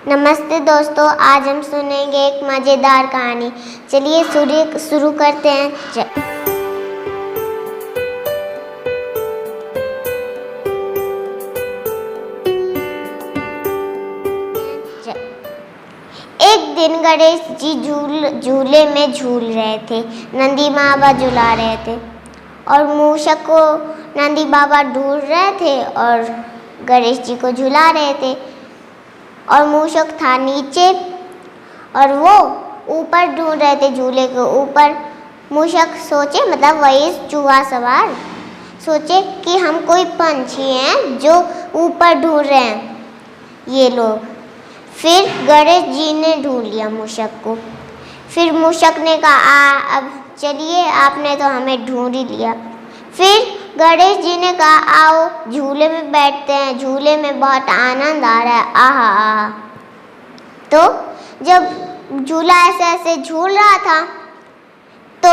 नमस्ते दोस्तों, आज हम सुनेंगे एक मज़ेदार कहानी। चलिए शुरू करते हैं। एक दिन गणेश जी झूले में झूल रहे थे। नंदी बाबा झुला रहे थे और मूषक को नंदी बाबा ढूंढ रहे थे और गणेश जी को झुला रहे थे। और मूषक था नीचे और वो ऊपर ढूंढ रहे थे झूले के ऊपर। मूषक सोचे, मतलब वही चूहा सवार सोचे कि हम कोई पंछी हैं जो ऊपर ढूंढ रहे हैं ये लोग। फिर गणेश जी ने ढूंढ लिया मूषक को। फिर मूषक ने कहा, अब चलिए, आपने तो हमें ढूंढ ही लिया। फिर गणेश जी ने कहा, आओ झूले में बैठते हैं, झूले में बहुत आनंद आ रहा है, आहा आहा। तो जब झूला ऐसे ऐसे झूल रहा था तो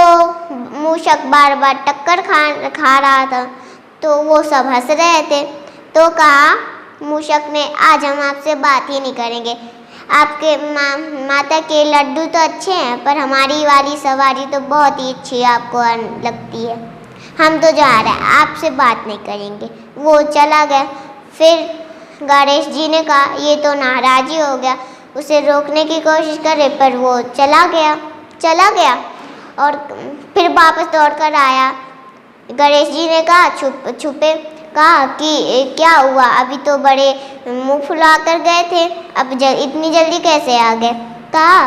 मूषक बार बार टक्कर खा रहा था, तो वो सब हंस रहे थे। तो कहा मूषक ने, आज हम आपसे बात ही नहीं करेंगे। आपके माता के लड्डू तो अच्छे हैं, पर हमारी वाली सवारी तो बहुत ही अच्छी आपको लगती है। हम तो जा रहे हैं, आपसे बात नहीं करेंगे। वो चला गया। फिर गणेश जी ने कहा, ये तो नाराज़ ही हो गया, उसे रोकने की कोशिश करे, पर वो चला गया और फिर वापस दौड़ कर आया। गणेश जी ने कहा, छुपे कहा कि क्या हुआ, अभी तो बड़े मुँह फुला कर गए थे, अब इतनी जल्दी कैसे आ गए। कहा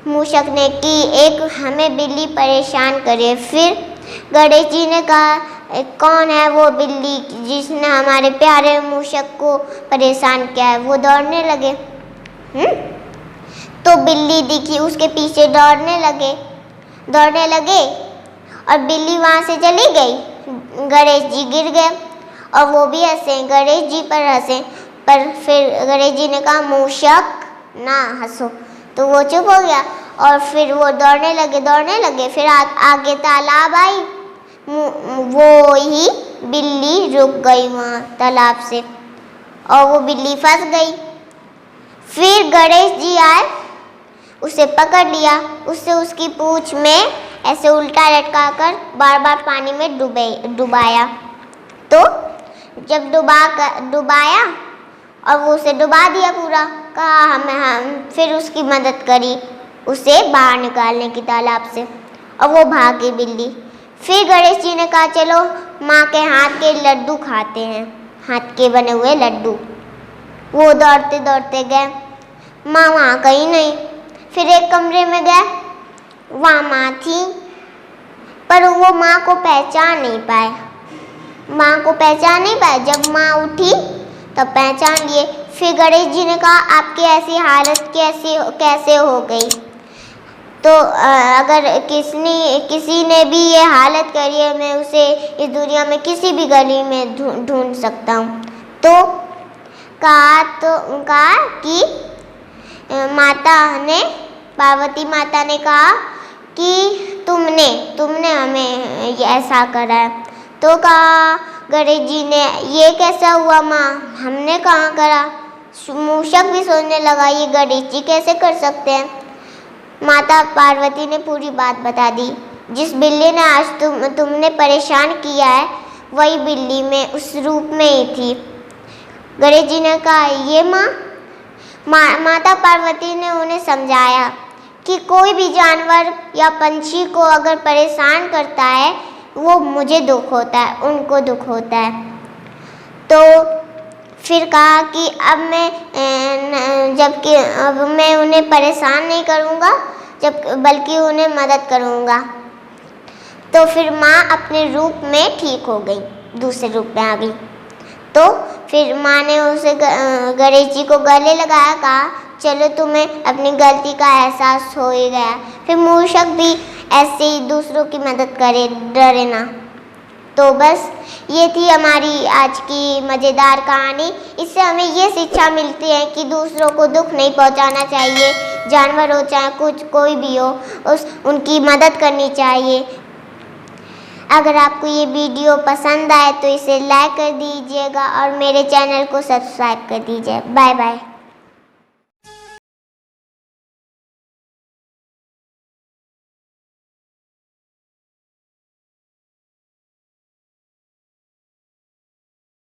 मूषक ने कि एक हमें बिल्ली परेशान करे। फिर गणेश जी ने कहा, कौन है वो बिल्ली जिसने हमारे प्यारे मूषक को परेशान किया है। वो दौड़ने लगे। तो बिल्ली दिखी, उसके पीछे दौड़ने लगे और बिल्ली वहाँ से चली गई। गणेश जी गिर गए और वो भी हंसे, गणेश जी पर हंसे। पर फिर गणेश जी ने कहा, मूषक ना हंसो। तो वो चुप हो गया और फिर वो दौड़ने लगे। फिर आगे तालाब आई, वो ही बिल्ली रुक गई वहाँ तालाब से और वो बिल्ली फंस गई। फिर गणेश जी आए, उसे पकड़ लिया, उसे उसकी पूंछ में ऐसे उल्टा लटका कर बार बार पानी में डुबाया। तो जब डुबाया और वो उसे डुबा दिया पूरा, कहा हम फिर उसकी मदद करी उसे बाहर निकालने की तालाब से और वो भाग गई बिल्ली। फिर गणेश जी ने कहा, चलो माँ के हाथ के लड्डू खाते हैं, हाथ के बने हुए लड्डू। वो दौड़ते गए, माँ वहाँ कहीं नहीं। फिर एक कमरे में गए, वहाँ माँ थी, पर वो माँ को पहचान नहीं पाए। जब माँ उठी तब पहचान लिए। फिर गणेश जी ने कहा, आपकी ऐसी हालत कैसे हो गई। तो अगर किसी ने भी ये हालत करी है, मैं उसे इस दुनिया में किसी भी गली में ढूंढ सकता हूँ। तो कहा कि पार्वती माता ने कहा कि तुमने हमें ऐसा करा है। तो कहा गणेश जी ने, ये कैसा हुआ माँ, हमने कहाँ करा। मूषक भी सोचने लगा, ये गणेश जी कैसे कर सकते हैं। माता पार्वती ने पूरी बात बता दी। जिस बिल्ली ने आज तुमने परेशान किया है, वही बिल्ली में उस रूप में ही थी। गणेश जी ने कहा, ये माता पार्वती ने उन्हें समझाया कि कोई भी जानवर या पंछी को अगर परेशान करता है, वो मुझे दुख होता है, उनको दुख होता है। तो फिर कहा कि अब मैं उन्हें परेशान नहीं करूँगा, बल्कि उन्हें मदद करूँगा। तो फिर माँ अपने रूप में ठीक हो गई, दूसरे रूप में आ गई। तो फिर माँ ने उसे गणेश जी को गले लगाया, कहा, चलो तुम्हें अपनी गलती का एहसास हो ही गया। फिर मूषक भी ऐसे ही दूसरों की मदद करे, डरे ना। तो बस ये थी हमारी आज की मज़ेदार कहानी। इससे हमें ये शिक्षा मिलती है कि दूसरों को दुख नहीं पहुंचाना चाहिए, जानवर हो चाहे कोई भी हो, उनकी मदद करनी चाहिए। अगर आपको ये वीडियो पसंद आए तो इसे लाइक कर दीजिएगा और मेरे चैनल को सब्सक्राइब कर दीजिए। Bye bye.